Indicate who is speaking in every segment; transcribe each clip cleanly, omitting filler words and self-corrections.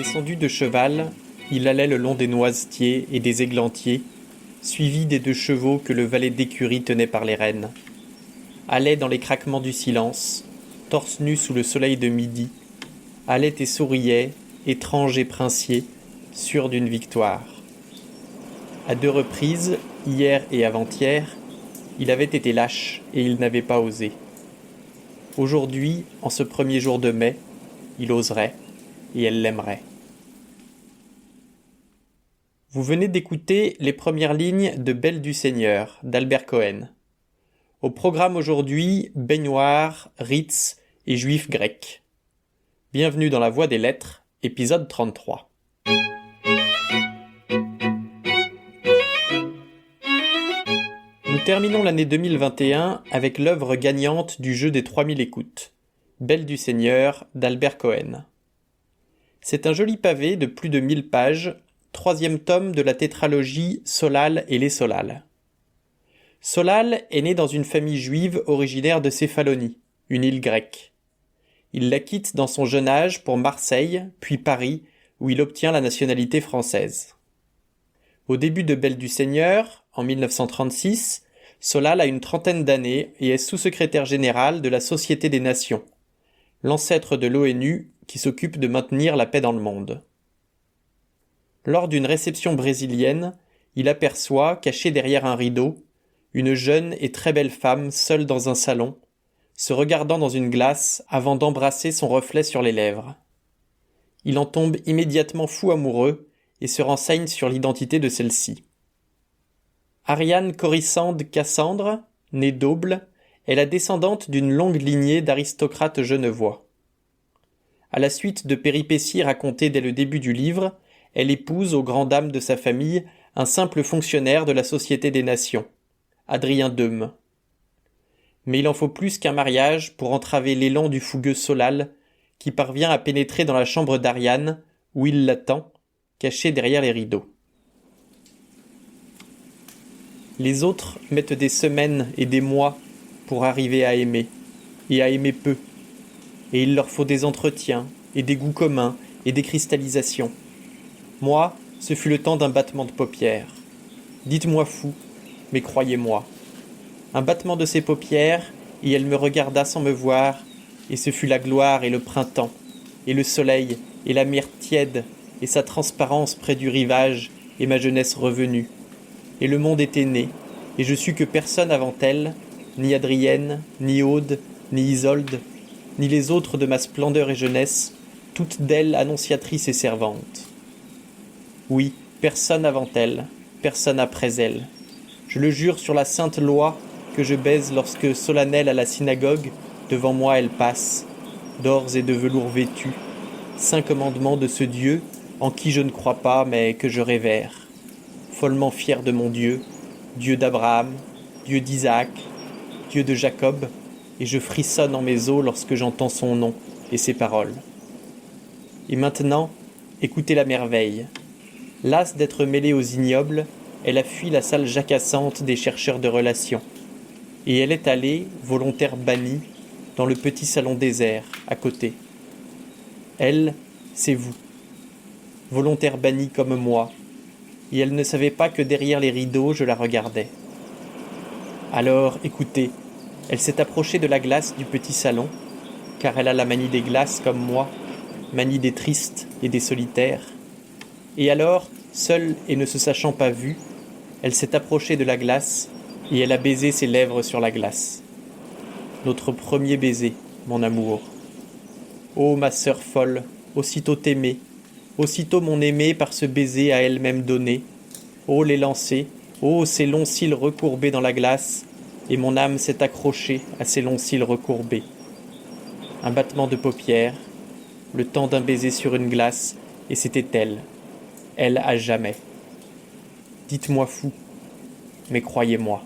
Speaker 1: Descendu de cheval, il allait le long des noisetiers et des églantiers, suivi des 2 chevaux que le valet d'écurie tenait par les rênes. Allait dans les craquements du silence, torse nu sous le soleil de midi, allait et souriait, étrange et princier, sûr d'une victoire. À 2 reprises, hier et avant-hier, il avait été lâche et il n'avait pas osé. Aujourd'hui, en ce premier jour de mai, il oserait et elle l'aimerait. Vous venez d'écouter les premières lignes de Belle du Seigneur d'Albert Cohen. Au programme aujourd'hui, baignoire, Ritz et juifs grecs. Bienvenue dans La Voie des Lettres, épisode 33. Nous terminons l'année 2021 avec l'œuvre gagnante du jeu des 3000 écoutes, Belle du Seigneur d'Albert Cohen. C'est un joli pavé de plus de 1000 pages, 3e tome de la tétralogie Solal et les Solal. Solal est né dans une famille juive originaire de Céphalonie, une île grecque. Il la quitte dans son jeune âge pour Marseille, puis Paris, où il obtient la nationalité française. Au début de Belle du Seigneur, en 1936, Solal a une trentaine d'années et est sous-secrétaire général de la Société des Nations, l'ancêtre de l'ONU qui s'occupe de maintenir la paix dans le monde. Lors d'une réception brésilienne, il aperçoit, cachée derrière un rideau, une jeune et très belle femme seule dans un salon, se regardant dans une glace avant d'embrasser son reflet sur les lèvres. Il en tombe immédiatement fou amoureux et se renseigne sur l'identité de celle-ci. Ariane Corissande Cassandre, née d'Auble, est la descendante d'une longue lignée d'aristocrates genevois. À la suite de péripéties racontées dès le début du livre, elle épouse aux grandes dames de sa famille un simple fonctionnaire de la Société des Nations, Adrien Deume. Mais il en faut plus qu'un mariage pour entraver l'élan du fougueux Solal, qui parvient à pénétrer dans la chambre d'Ariane, où il l'attend, caché derrière les rideaux. Les autres mettent des semaines et des mois pour arriver à aimer, et à aimer peu. Et il leur faut des entretiens, et des goûts communs, et des cristallisations. Moi, ce fut le temps d'un battement de paupières. Dites-moi fou, mais croyez-moi. Un battement de ses paupières, et elle me regarda sans me voir, et ce fut la gloire et le printemps, et le soleil, et la mer tiède, et sa transparence près du rivage, et ma jeunesse revenue. Et le monde était né, et je sus que personne avant elle, ni Adrienne, ni Aude, ni Isolde, ni les autres de ma splendeur et jeunesse, toutes d'elles annonciatrices et servantes. Oui, personne avant elle, personne après elle. Je le jure sur la sainte loi que je baise lorsque, solennelle à la synagogue, devant moi elle passe, d'ors et de velours vêtue, 5 commandements de ce Dieu en qui je ne crois pas mais que je révère. Follement fier de mon Dieu, Dieu d'Abraham, Dieu d'Isaac, Dieu de Jacob, et je frissonne en mes os lorsque j'entends son nom et ses paroles. Et maintenant, écoutez la merveille. Lasse d'être mêlée aux ignobles, elle a fui la salle jacassante des chercheurs de relations. Et elle est allée, volontaire bannie, dans le petit salon désert, à côté. Elle, c'est vous. Volontaire bannie comme moi. Et elle ne savait pas que derrière les rideaux, je la regardais. Alors, écoutez, elle s'est approchée de la glace du petit salon, car elle a la manie des glaces comme moi, manie des tristes et des solitaires. Et alors, seule et ne se sachant pas vue, elle s'est approchée de la glace et elle a baisé ses lèvres sur la glace. Notre premier baiser, mon amour. Ô ma sœur folle, aussitôt aimée, aussitôt mon aimée par ce baiser à elle-même donné. Ô l'élancé, ô ces longs cils recourbés dans la glace, et mon âme s'est accrochée à ces longs cils recourbés. Un battement de paupières, le temps d'un baiser sur une glace, et c'était elle à jamais. Dites-moi fou, mais croyez-moi.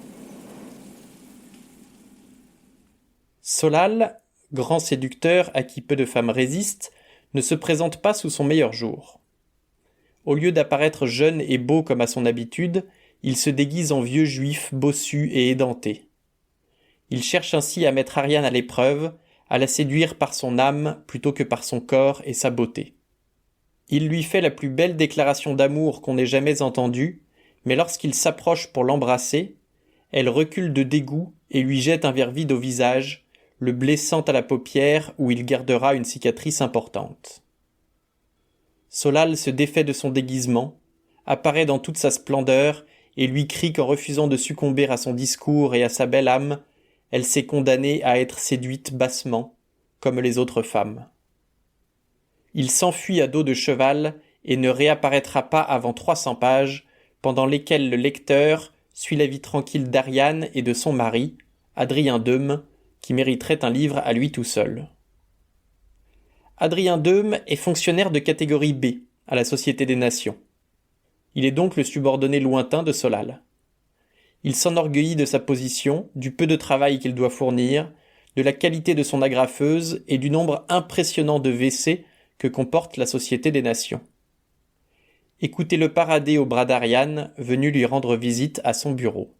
Speaker 1: Solal, grand séducteur à qui peu de femmes résistent, ne se présente pas sous son meilleur jour. Au lieu d'apparaître jeune et beau comme à son habitude, il se déguise en vieux juif bossu et édenté. Il cherche ainsi à mettre Ariane à l'épreuve, à la séduire par son âme plutôt que par son corps et sa beauté. Il lui fait la plus belle déclaration d'amour qu'on ait jamais entendue, mais lorsqu'il s'approche pour l'embrasser, elle recule de dégoût et lui jette un verre vide au visage, le blessant à la paupière où il gardera une cicatrice importante. Solal se défait de son déguisement, apparaît dans toute sa splendeur et lui crie qu'en refusant de succomber à son discours et à sa belle âme, elle s'est condamnée à être séduite bassement, comme les autres femmes. Il s'enfuit à dos de cheval et ne réapparaîtra pas avant 300 pages, pendant lesquelles le lecteur suit la vie tranquille d'Ariane et de son mari, Adrien Deume, qui mériterait un livre à lui tout seul. Adrien Deume est fonctionnaire de catégorie B à la Société des Nations. Il est donc le subordonné lointain de Solal. Il s'enorgueillit de sa position, du peu de travail qu'il doit fournir, de la qualité de son agrafeuse et du nombre impressionnant de WC que comporte la Société des Nations. Écoutez-le parader au bras d'Ariane, venu lui rendre visite à son bureau.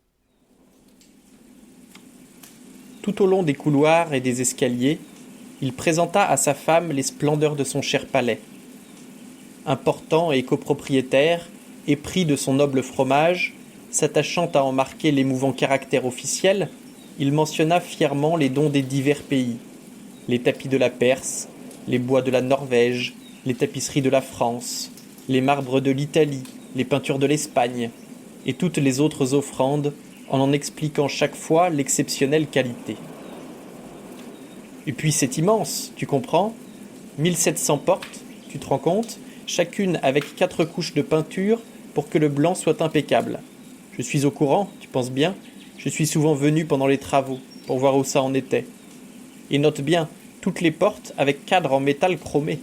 Speaker 1: Tout au long des couloirs et des escaliers, il présenta à sa femme les splendeurs de son cher palais. Important et copropriétaire, épris de son noble fromage, s'attachant à en marquer l'émouvant caractère officiel, il mentionna fièrement les dons des divers pays, les tapis de la Perse, les bois de la Norvège, les tapisseries de la France, les marbres de l'Italie, les peintures de l'Espagne, et toutes les autres offrandes, en expliquant chaque fois l'exceptionnelle qualité. Et puis c'est immense, tu comprends ? 1700 portes, tu te rends compte ? Chacune avec 4 couches de peinture pour que le blanc soit impeccable. Je suis au courant, tu penses bien ? Je suis souvent venu pendant les travaux, pour voir où ça en était. Et note bien, toutes les portes avec cadre en métal chromé.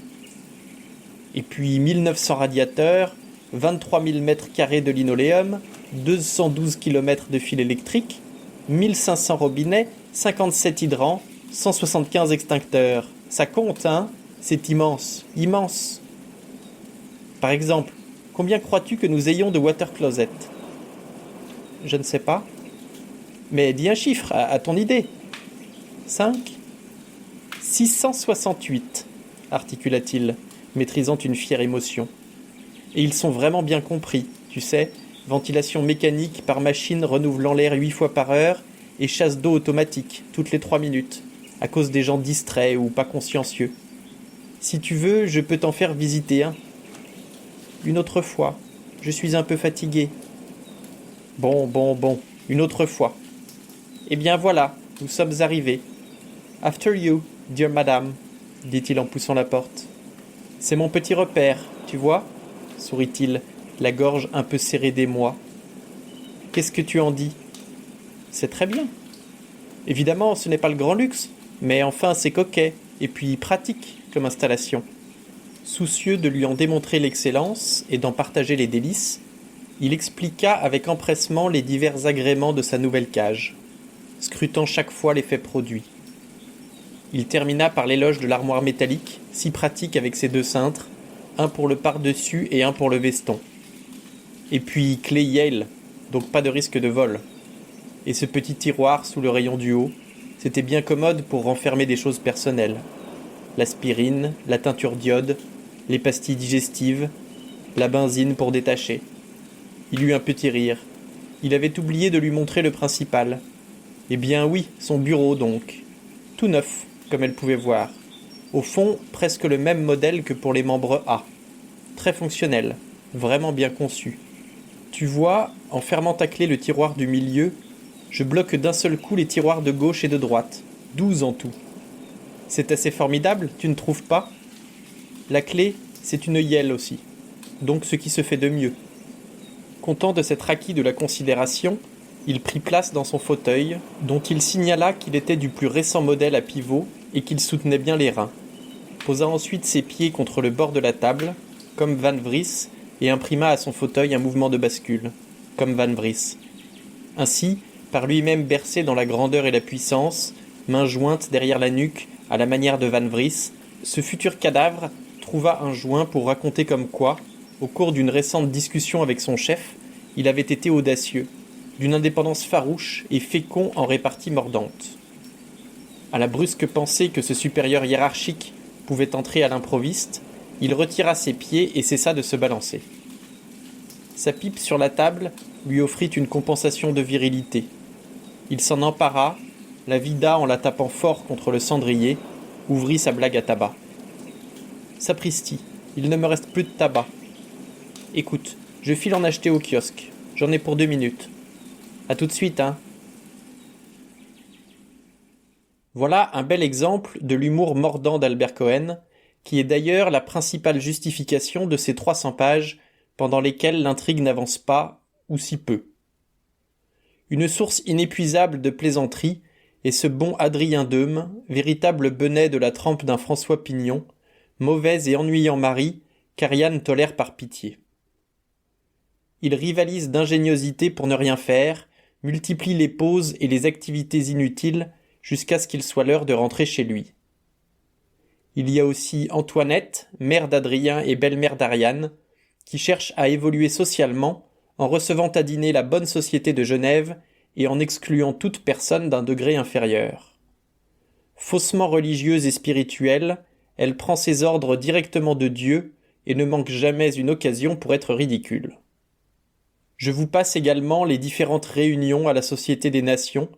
Speaker 1: Et puis 1900 radiateurs, 23 000 mètres carrés de linoléum, 212 km de fil électrique, 1500 robinets, 57 hydrants, 175 extincteurs. Ça compte, hein ? C'est immense, immense. Par exemple, combien crois-tu que nous ayons de water closet ? Je ne sais pas. Mais dis un chiffre, à ton idée. 5 ? 668, articula-t-il, maîtrisant une fière émotion. Et ils sont vraiment bien compris, tu sais, ventilation mécanique par machine renouvelant l'air 8 fois par heure et chasse d'eau automatique toutes les 3 minutes, à cause des gens distraits ou pas consciencieux. Si tu veux, je peux t'en faire visiter un. Une autre fois, je suis un peu fatigué. Bon, une autre fois. Eh bien voilà, nous sommes arrivés. After you, dear madame, dit-il en poussant la porte. C'est mon petit repère, tu vois, sourit-il, la gorge un peu serrée d'émoi. Qu'est-ce que tu en dis ? C'est très bien. Évidemment, ce n'est pas le grand luxe, mais enfin c'est coquet, et puis pratique comme installation. Soucieux de lui en démontrer l'excellence et d'en partager les délices, il expliqua avec empressement les divers agréments de sa nouvelle cage, scrutant chaque fois l'effet produit. Il termina par l'éloge de l'armoire métallique, si pratique avec ses 2 cintres, un pour le par-dessus et un pour le veston. Et puis clé Yale, donc pas de risque de vol. Et ce petit tiroir sous le rayon du haut, c'était bien commode pour renfermer des choses personnelles. L'aspirine, la teinture d'iode, les pastilles digestives, la benzine pour détacher. Il eut un petit rire. Il avait oublié de lui montrer le principal. Eh bien oui, son bureau donc. Tout neuf, comme elle pouvait voir. Au fond, presque le même modèle que pour les membres A. Très fonctionnel, vraiment bien conçu. Tu vois, en fermant à clé le tiroir du milieu, je bloque d'un seul coup les tiroirs de gauche et de droite. 12 en tout. C'est assez formidable, tu ne trouves pas ? La clé, c'est une Yale aussi. Donc ce qui se fait de mieux. Content de s'être acquis de la considération, il prit place dans son fauteuil, dont il signala qu'il était du plus récent modèle à pivot et qu'il soutenait bien les reins. Posa ensuite ses pieds contre le bord de la table, comme Van Vries, et imprima à son fauteuil un mouvement de bascule, comme Van Vries. Ainsi, par lui-même bercé dans la grandeur et la puissance, mains jointes derrière la nuque, à la manière de Van Vries, ce futur cadavre trouva un joint pour raconter comme quoi, au cours d'une récente discussion avec son chef, il avait été audacieux, d'une indépendance farouche et fécond en répartie mordante. À la brusque pensée que ce supérieur hiérarchique pouvait entrer à l'improviste, Il retira ses pieds et cessa de se balancer. Sa pipe sur la table lui offrit une compensation de virilité. Il s'en empara, la vida en la tapant fort contre le cendrier, ouvrit sa blague à tabac. Sapristi, il ne me reste plus de tabac. Écoute, je file en acheter au kiosque. J'en ai pour 2 minutes. À tout de suite, hein. Voilà un bel exemple de l'humour mordant d'Albert Cohen, qui est d'ailleurs la principale justification de ces 300 pages pendant lesquelles l'intrigue n'avance pas, ou si peu. Une source inépuisable de plaisanteries est ce bon Adrien Deume, véritable benet de la trempe d'un François Pignon, mauvais et ennuyant mari qu'Ariane tolère par pitié. Il rivalise d'ingéniosité pour ne rien faire, multiplie les pauses et les activités inutiles jusqu'à ce qu'il soit l'heure de rentrer chez lui. Il y a aussi Antoinette, mère d'Adrien et belle-mère d'Ariane, qui cherche à évoluer socialement en recevant à dîner la bonne société de Genève et en excluant toute personne d'un degré inférieur. Faussement religieuse et spirituelle, elle prend ses ordres directement de Dieu et ne manque jamais une occasion pour être ridicule. Je vous passe également les différentes réunions à la Société des Nations,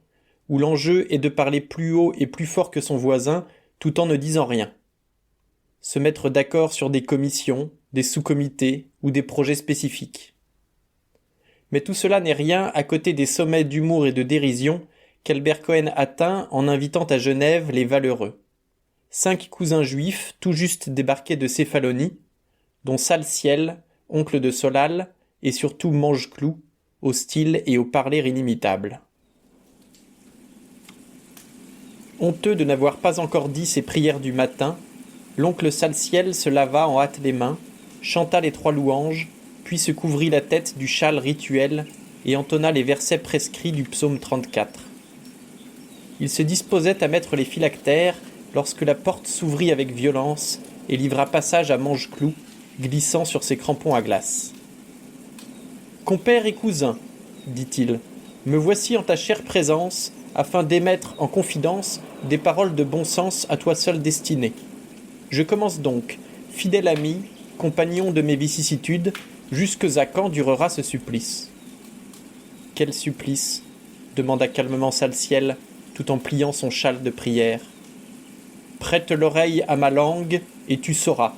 Speaker 1: où l'enjeu est de parler plus haut et plus fort que son voisin tout en ne disant rien. Se mettre d'accord sur des commissions, des sous-comités ou des projets spécifiques. Mais tout cela n'est rien à côté des sommets d'humour et de dérision qu'Albert Cohen atteint en invitant à Genève les Valeureux. 5 cousins juifs tout juste débarqués de Céphalonie, dont Salciel, oncle de Solal, et surtout Mangeclou, au style et au parler inimitables. Honteux de n'avoir pas encore dit ses prières du matin, l'oncle Salciel se lava en hâte les mains, chanta les 3 louanges, puis se couvrit la tête du châle rituel et entonna les versets prescrits du psaume 34. Il se disposait à mettre les phylactères lorsque la porte s'ouvrit avec violence et livra passage à Mangeclou, glissant sur ses crampons à glace. « Compère et cousin, dit-il, me voici en ta chère présence, afin d'émettre en confidence des paroles de bon sens à toi seul destinées. Je commence donc, fidèle ami, compagnon de mes vicissitudes, jusque à quand durera ce supplice ?» « Quel supplice ?» demanda calmement Salciel, tout en pliant son châle de prière. « Prête l'oreille à ma langue, et tu sauras.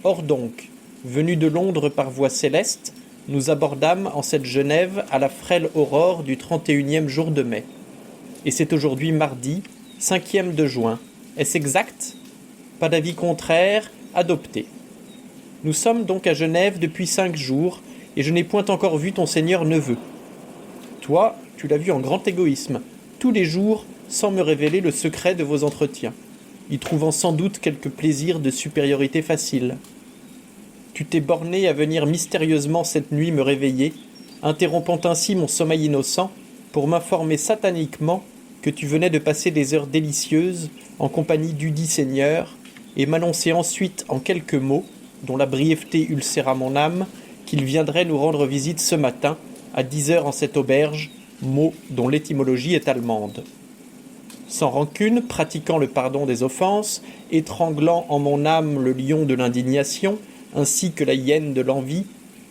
Speaker 1: Or donc, venu de Londres par voie céleste, nous abordâmes en cette Genève à la frêle aurore du 31e jour de mai. Et c'est aujourd'hui mardi, 5e de juin. Est-ce exact ? Pas d'avis contraire, adopté. Nous sommes donc à Genève depuis 5 jours, et je n'ai point encore vu ton seigneur neveu. Toi, tu l'as vu en grand égoïsme, tous les jours, sans me révéler le secret de vos entretiens, y trouvant sans doute quelque plaisir de supériorité facile. Tu t'es borné à venir mystérieusement cette nuit me réveiller, interrompant ainsi mon sommeil innocent, pour m'informer sataniquement que tu venais de passer des heures délicieuses en compagnie dudit Seigneur, et m'annoncer ensuite en quelques mots, dont la brièveté ulcéra mon âme, qu'il viendrait nous rendre visite ce matin, à 10 heures en cette auberge, mot dont l'étymologie est allemande. Sans rancune, pratiquant le pardon des offenses, étranglant en mon âme le lion de l'indignation, ainsi que la hyène de l'envie,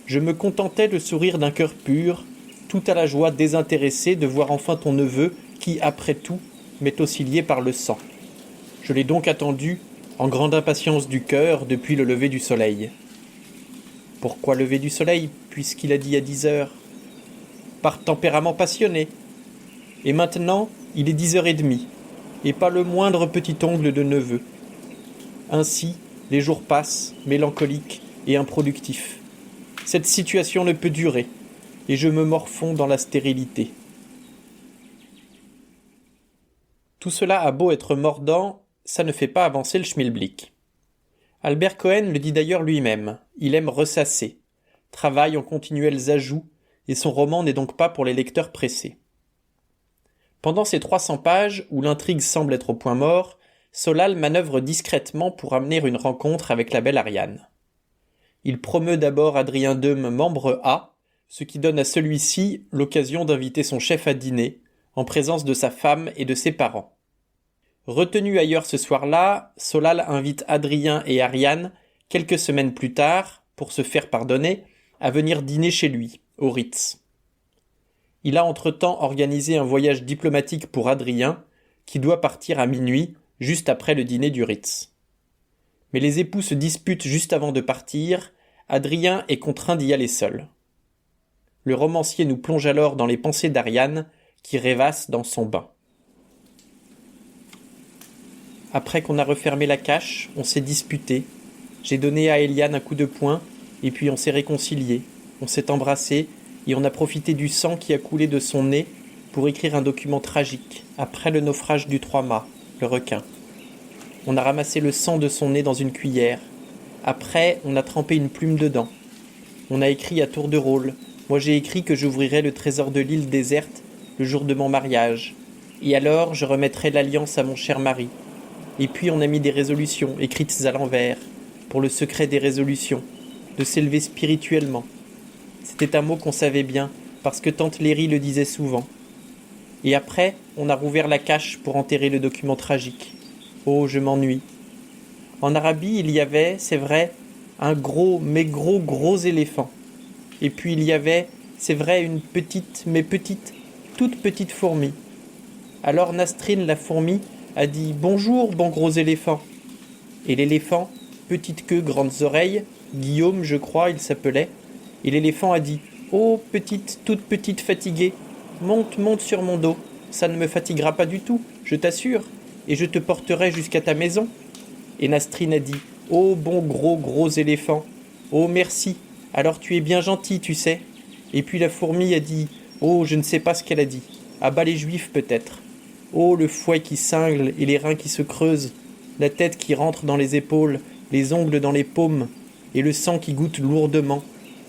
Speaker 1: je me contentais de sourire d'un cœur pur, tout à la joie désintéressée de voir enfin ton neveu, qui, après tout, m'est aussi lié par le sang. Je l'ai donc attendu, en grande impatience du cœur, depuis le lever du soleil. Pourquoi lever du soleil, puisqu'il a dit à 10 heures ? Par tempérament passionné. Et maintenant, il est 10h30, et pas le moindre petit ongle de neveu. Ainsi, les jours passent, mélancoliques et improductifs. Cette situation ne peut durer, et je me morfonds dans la stérilité. Tout cela a beau être mordant, ça ne fait pas avancer le schmilblick. Albert Cohen le dit d'ailleurs lui-même, il aime ressasser, travaille en continuels ajouts, et son roman n'est donc pas pour les lecteurs pressés. Pendant ces 300 pages, où l'intrigue semble être au point mort, Solal manœuvre discrètement pour amener une rencontre avec la belle Ariane. Il promeut d'abord Adrien Deume membre A, ce qui donne à celui-ci l'occasion d'inviter son chef à dîner, en présence de sa femme et de ses parents. Retenu ailleurs ce soir-là, Solal invite Adrien et Ariane, quelques semaines plus tard, pour se faire pardonner, à venir dîner chez lui, au Ritz. Il a entre-temps organisé un voyage diplomatique pour Adrien, qui doit partir à minuit, juste après le dîner du Ritz. Mais les époux se disputent juste avant de partir, Adrien est contraint d'y aller seul. Le romancier nous plonge alors dans les pensées d'Ariane, qui rêvasse dans son bain. Après qu'on a refermé la cache, on s'est disputé. J'ai donné à Eliane un coup de poing, et puis on s'est réconciliés. On s'est embrassés, et on a profité du sang qui a coulé de son nez pour écrire un document tragique, après le naufrage du 3 mâts, le requin. On a ramassé le sang de son nez dans une cuillère. Après, on a trempé une plume dedans. On a écrit à tour de rôle. Moi j'ai écrit que j'ouvrirais le trésor de l'île déserte le jour de mon mariage. Et alors je remettrai l'alliance à mon cher mari. Et puis on a mis des résolutions, écrites à l'envers, pour le secret des résolutions, de s'élever spirituellement. C'était un mot qu'on savait bien, parce que tante Léry le disait souvent. Et après, on a rouvert la cache pour enterrer le document tragique. Oh, je m'ennuie. En Arabie, il y avait, c'est vrai, un gros, mais gros éléphant. Et puis il y avait, c'est vrai, une petite, mais petite, toute petite fourmi. Alors Nastrine, la fourmi, a dit « Bonjour, bon gros éléphant ». Et l'éléphant, petite queue, grandes oreilles, Guillaume, je crois, il s'appelait, et l'éléphant a dit « Oh, petite, toute petite fatiguée, monte sur mon dos, ça ne me fatiguera pas du tout, je t'assure, et je te porterai jusqu'à ta maison. » Et Nastrine a dit « Oh, bon gros éléphant, oh merci, alors tu es bien gentil, tu sais. » Et puis la fourmi a dit « Oh, je ne sais pas ce qu'elle a dit, à bas les juifs peut-être. Oh, le fouet qui cingle et les reins qui se creusent, la tête qui rentre dans les épaules, les ongles dans les paumes, et le sang qui goûte lourdement,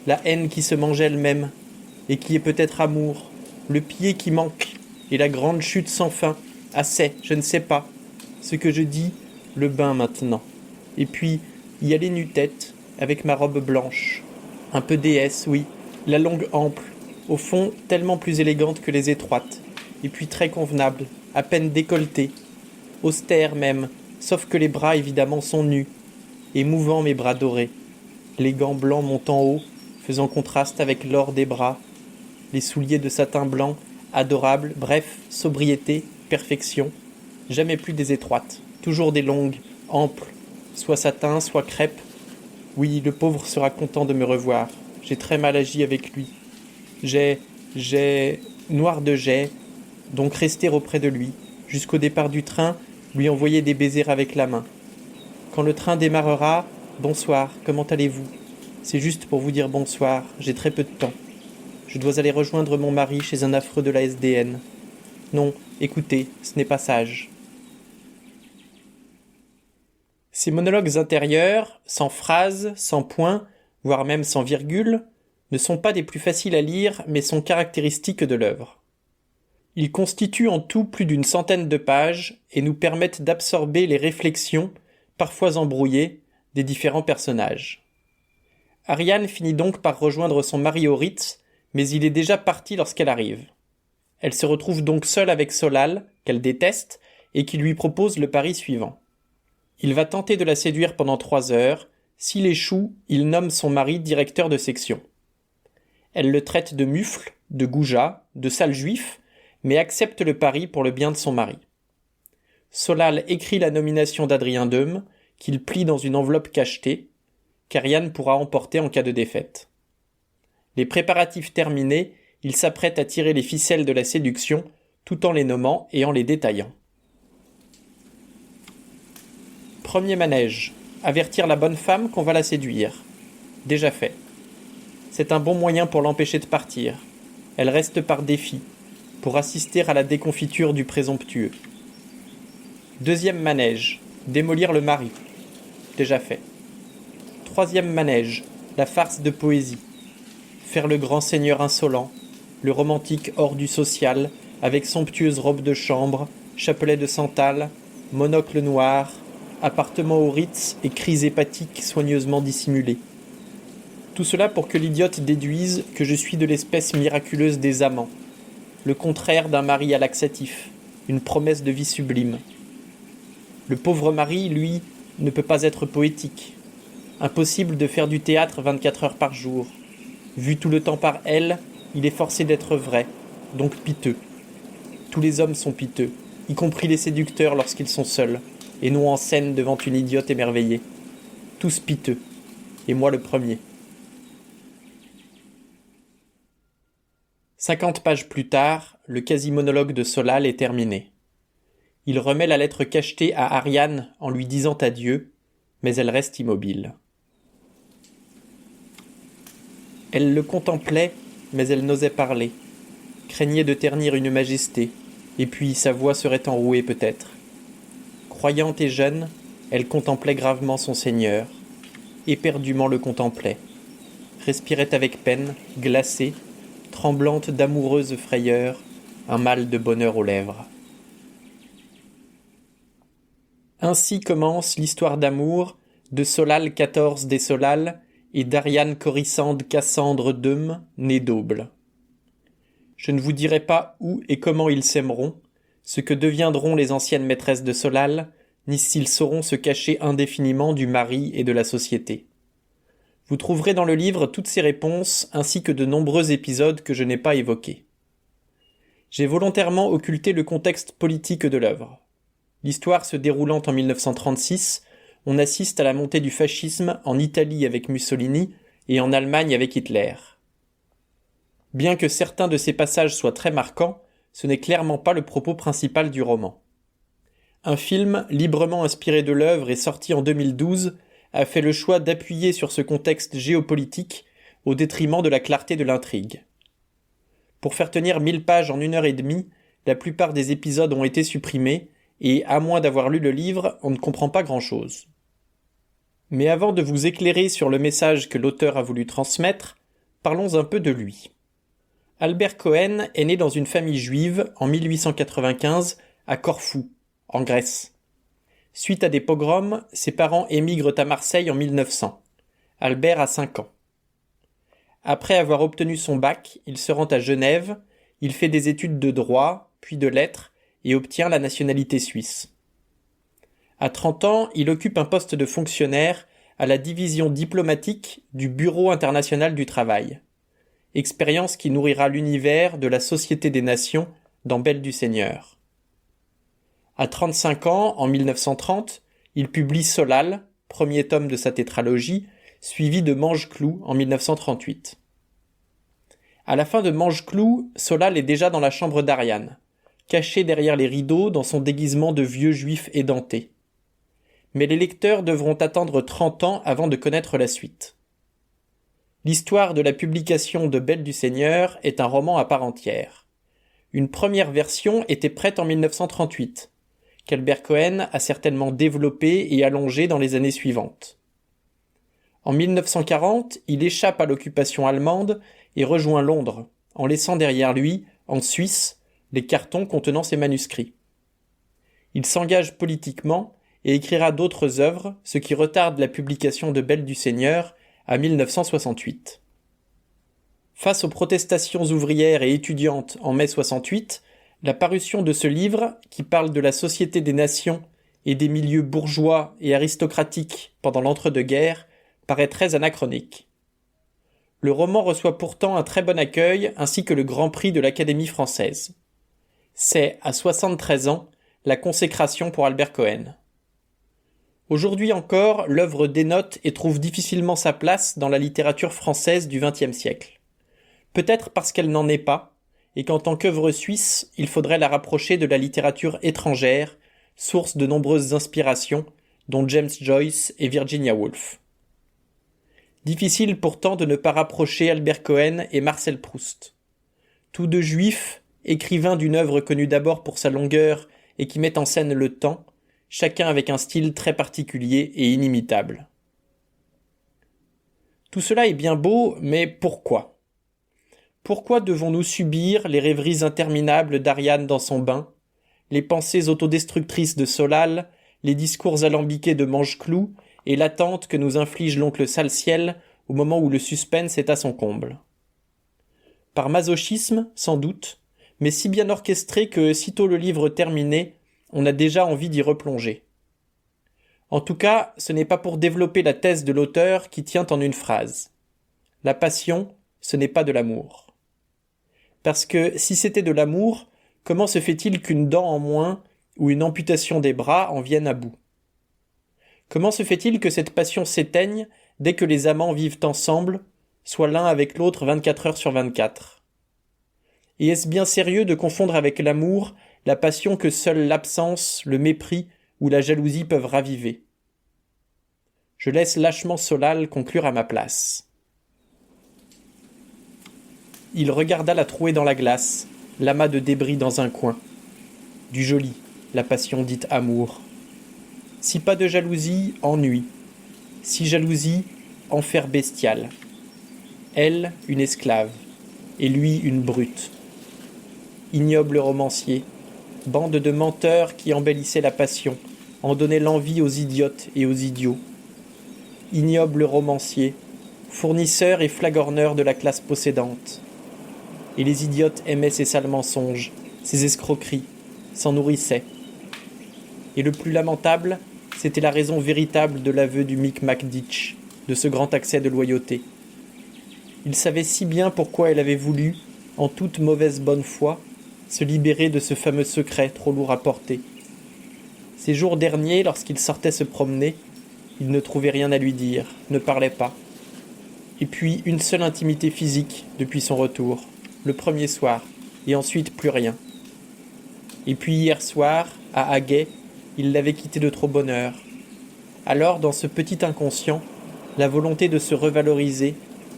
Speaker 1: la haine qui se mange elle-même, et qui est peut-être amour, le pied qui manque, et la grande chute sans fin, assez, je ne sais pas. Ce que je dis, le bain maintenant. Et puis, il y a les nu-têtes, avec ma robe blanche. Un peu déesse, oui, la longue ample, au fond tellement plus élégante que les étroites, et puis très convenable, à peine décolletée, austère même, sauf que les bras évidemment sont nus, et mouvant mes bras dorés, les gants blancs montant haut, faisant contraste avec l'or des bras, les souliers de satin blanc, adorables, bref, sobriété, perfection, jamais plus des étroites, toujours des longues, amples, soit satin, soit crêpe. Oui, le pauvre sera content de me revoir, j'ai très mal agi avec lui. J'ai noir de jet, donc rester auprès de lui, jusqu'au départ du train, lui envoyer des baisers avec la main. Quand le train démarrera, bonsoir, comment allez-vous? C'est juste pour vous dire bonsoir, j'ai très peu de temps. Je dois aller rejoindre mon mari chez un affreux de la SDN. Non, écoutez, ce n'est pas sage. Ces monologues intérieurs, sans phrases, sans points, voire même sans virgule, ne sont pas des plus faciles à lire, mais sont caractéristiques de l'œuvre. Ils constituent en tout plus d'une centaine de pages et nous permettent d'absorber les réflexions, parfois embrouillées, des différents personnages. Ariane finit donc par rejoindre son mari au Ritz, mais il est déjà parti lorsqu'elle arrive. Elle se retrouve donc seule avec Solal, qu'elle déteste, et qui lui propose le pari suivant. Il va tenter de la séduire pendant 3 heures. S'il échoue, il nomme son mari directeur de section. Elle le traite de mufle, de goujat, de sale juif, mais accepte le pari pour le bien de son mari. Solal écrit la nomination d'Adrien Deume, qu'il plie dans une enveloppe cachetée, qu'Ariane pourra emporter en cas de défaite. Les préparatifs terminés, il s'apprête à tirer les ficelles de la séduction, tout en les nommant et en les détaillant. Premier manège. Avertir la bonne femme qu'on va la séduire. Déjà fait. C'est un bon moyen pour l'empêcher de partir. Elle reste par défi, pour assister à la déconfiture du présomptueux. Deuxième manège. Démolir le mari. Déjà fait. Troisième manège. La farce de poésie. Faire le grand seigneur insolent, le romantique hors du social, avec somptueuse robe de chambre, chapelet de santal, monocle noir, appartement au Ritz et cris hépatiques soigneusement dissimulés. Tout cela pour que l'idiote déduise que je suis de l'espèce miraculeuse des amants, le contraire d'un mari à laxatif, une promesse de vie sublime. Le pauvre mari, lui, ne peut pas être poétique. Impossible de faire du théâtre 24 heures par jour. Vu tout le temps par elle, il est forcé d'être vrai, donc piteux. Tous les hommes sont piteux, y compris les séducteurs lorsqu'ils sont seuls, et non en scène devant une idiote émerveillée. Tous piteux, et moi le premier. 50 pages plus tard, le quasi-monologue de Solal est terminé. Il remet la lettre cachetée à Ariane en lui disant adieu, mais elle reste immobile. Elle le contemplait, mais elle n'osait parler, craignait de ternir une majesté, et puis sa voix serait enrouée peut-être. Croyante et jeune, elle contemplait gravement son Seigneur, éperdument le contemplait, respirait avec peine, glacée, tremblante d'amoureuse frayeur, un mal de bonheur aux lèvres. Ainsi commence l'histoire d'amour de Solal XIV des Solal et d'Ariane Corisande Cassandre Deum, née d'Auble. Je ne vous dirai pas où et comment ils s'aimeront, ce que deviendront les anciennes maîtresses de Solal, ni s'ils sauront se cacher indéfiniment du mari et de la société. Vous trouverez dans le livre toutes ces réponses, ainsi que de nombreux épisodes que je n'ai pas évoqués. J'ai volontairement occulté le contexte politique de l'œuvre. L'histoire se déroulant en 1936, on assiste à la montée du fascisme en Italie avec Mussolini et en Allemagne avec Hitler. Bien que certains de ces passages soient très marquants, ce n'est clairement pas le propos principal du roman. Un film librement inspiré de l'œuvre et sorti en 2012 a fait le choix d'appuyer sur ce contexte géopolitique au détriment de la clarté de l'intrigue. Pour faire tenir 1000 pages en 1h30, la plupart des épisodes ont été supprimés et, à moins d'avoir lu le livre, on ne comprend pas grand-chose. Mais avant de vous éclairer sur le message que l'auteur a voulu transmettre, parlons un peu de lui. Albert Cohen est né dans une famille juive en 1895 à Corfou, en Grèce. Suite à des pogroms, ses parents émigrent à Marseille en 1900. Albert a 5 ans. Après avoir obtenu son bac, il se rend à Genève, il fait des études de droit, puis de lettres, et obtient la nationalité suisse. À 30 ans, il occupe un poste de fonctionnaire à la division diplomatique du Bureau international du travail. Expérience qui nourrira l'univers de la Société des Nations dans Belle du Seigneur. À 35 ans, en 1930, il publie Solal, premier tome de sa tétralogie, suivi de Mange-Clou en 1938. À la fin de Mange-Clou, Solal est déjà dans la chambre d'Ariane, caché derrière les rideaux dans son déguisement de vieux juif édenté. Mais les lecteurs devront attendre 30 ans avant de connaître la suite. L'histoire de la publication de Belle du Seigneur est un roman à part entière. Une première version était prête en 1938, qu'Albert Cohen a certainement développée et allongée dans les années suivantes. En 1940, il échappe à l'occupation allemande et rejoint Londres, en laissant derrière lui, en Suisse, les cartons contenant ses manuscrits. Il s'engage politiquement et écrira d'autres œuvres, ce qui retarde la publication de Belle du Seigneur à 1968. Face aux protestations ouvrières et étudiantes en mai 68, la parution de ce livre, qui parle de la Société des Nations et des milieux bourgeois et aristocratiques pendant l'entre-deux-guerres, paraît très anachronique. Le roman reçoit pourtant un très bon accueil ainsi que le Grand Prix de l'Académie française. C'est, à 73 ans, la consécration pour Albert Cohen. Aujourd'hui encore, l'œuvre dénote et trouve difficilement sa place dans la littérature française du XXe siècle. Peut-être parce qu'elle n'en est pas, et qu'en tant qu'œuvre suisse, il faudrait la rapprocher de la littérature étrangère, source de nombreuses inspirations, dont James Joyce et Virginia Woolf. Difficile pourtant de ne pas rapprocher Albert Cohen et Marcel Proust. Tous deux juifs, écrivains d'une œuvre connue d'abord pour sa longueur et qui met en scène le temps, chacun avec un style très particulier et inimitable. Tout cela est bien beau, mais pourquoi ? Pourquoi devons-nous subir les rêveries interminables d'Ariane dans son bain, les pensées autodestructrices de Solal, les discours alambiqués de Mange-Clou et l'attente que nous inflige l'oncle Salciel au moment où le suspense est à son comble ? Par masochisme, sans doute, mais si bien orchestré que, sitôt le livre terminé, on a déjà envie d'y replonger. En tout cas, ce n'est pas pour développer la thèse de l'auteur qui tient en une phrase. La passion, ce n'est pas de l'amour. Parce que si c'était de l'amour, comment se fait-il qu'une dent en moins ou une amputation des bras en vienne à bout? Comment se fait-il que cette passion s'éteigne dès que les amants vivent ensemble, soit l'un avec l'autre 24 heures sur 24? Et est-ce bien sérieux de confondre avec l'amour la passion que seule l'absence, le mépris ou la jalousie peuvent raviver? Je laisse lâchement Solal conclure à ma place. Il regarda la trouée dans la glace, l'amas de débris dans un coin. Du joli, la passion dite amour. Si pas de jalousie, ennui. Si jalousie, enfer bestial. Elle, une esclave, et lui, une brute. Ignoble romancier, bande de menteurs qui embellissaient la passion, en donnaient l'envie aux idiotes et aux idiots. Ignoble romancier, fournisseur et flagorneur de la classe possédante. Et les idiotes aimaient ces sales mensonges, ces escroqueries, s'en nourrissaient. Et le plus lamentable, c'était la raison véritable de l'aveu du Micmac Ditch, de ce grand accès de loyauté. Il savait si bien pourquoi elle avait voulu, en toute mauvaise bonne foi, se libérer de ce fameux secret trop lourd à porter. Ces jours derniers, lorsqu'il sortait se promener, il ne trouvait rien à lui dire, ne parlait pas. Et puis une seule intimité physique depuis son retour, le premier soir, et ensuite plus rien. Et puis hier soir, à Haguet, il l'avait quitté de trop bonne heure. Alors, dans ce petit inconscient, la volonté de se revaloriser,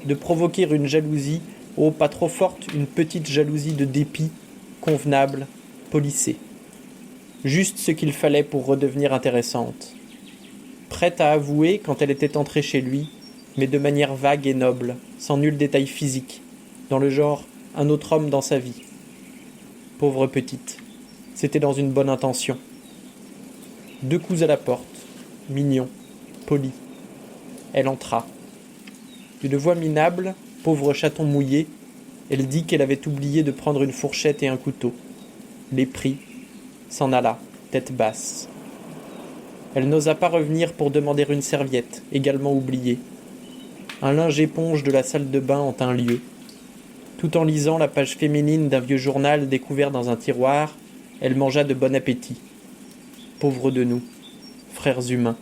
Speaker 1: de provoquer une jalousie, oh pas trop forte, une petite jalousie de dépit, convenable, polissée. Juste ce qu'il fallait pour redevenir intéressante. Prête à avouer quand elle était entrée chez lui, mais de manière vague et noble, sans nul détail physique, dans le genre un autre homme dans sa vie. Pauvre petite, c'était dans une bonne intention. 2 coups à la porte, mignon, poli. Elle entra. D'une voix minable, pauvre chaton mouillé, elle dit qu'elle avait oublié de prendre une fourchette et un couteau. Les prit, s'en alla, tête basse. Elle n'osa pas revenir pour demander une serviette, également oubliée. Un linge-éponge de la salle de bain en tint lieu. Tout en lisant la page féminine d'un vieux journal découvert dans un tiroir, elle mangea de bon appétit. Pauvre de nous, frères humains.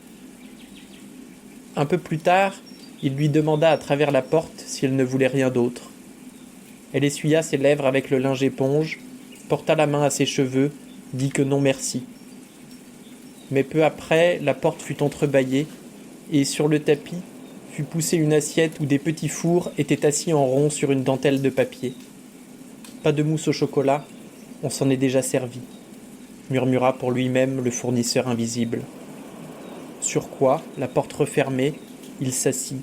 Speaker 1: Un peu plus tard, il lui demanda à travers la porte si elle ne voulait rien d'autre. Elle essuya ses lèvres avec le linge-éponge, porta la main à ses cheveux, dit que non merci. Mais peu après, la porte fut entrebâillée, et sur le tapis fut poussée une assiette où des petits fours étaient assis en rond sur une dentelle de papier. Pas de mousse au chocolat, on s'en est déjà servi, murmura pour lui-même le fournisseur invisible. Sur quoi, la porte refermée, il s'assit,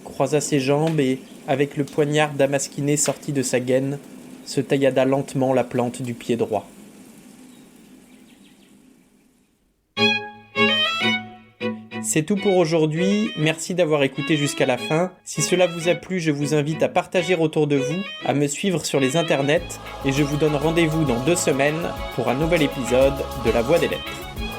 Speaker 1: croisa ses jambes et, avec le poignard damasquiné sorti de sa gaine, se taillada lentement la plante du pied droit. C'est tout pour aujourd'hui, merci d'avoir écouté jusqu'à la fin. Si cela vous a plu, je vous invite à partager autour de vous, à me suivre sur les internets, et je vous donne rendez-vous dans 2 semaines pour un nouvel épisode de La Voix des Lettres.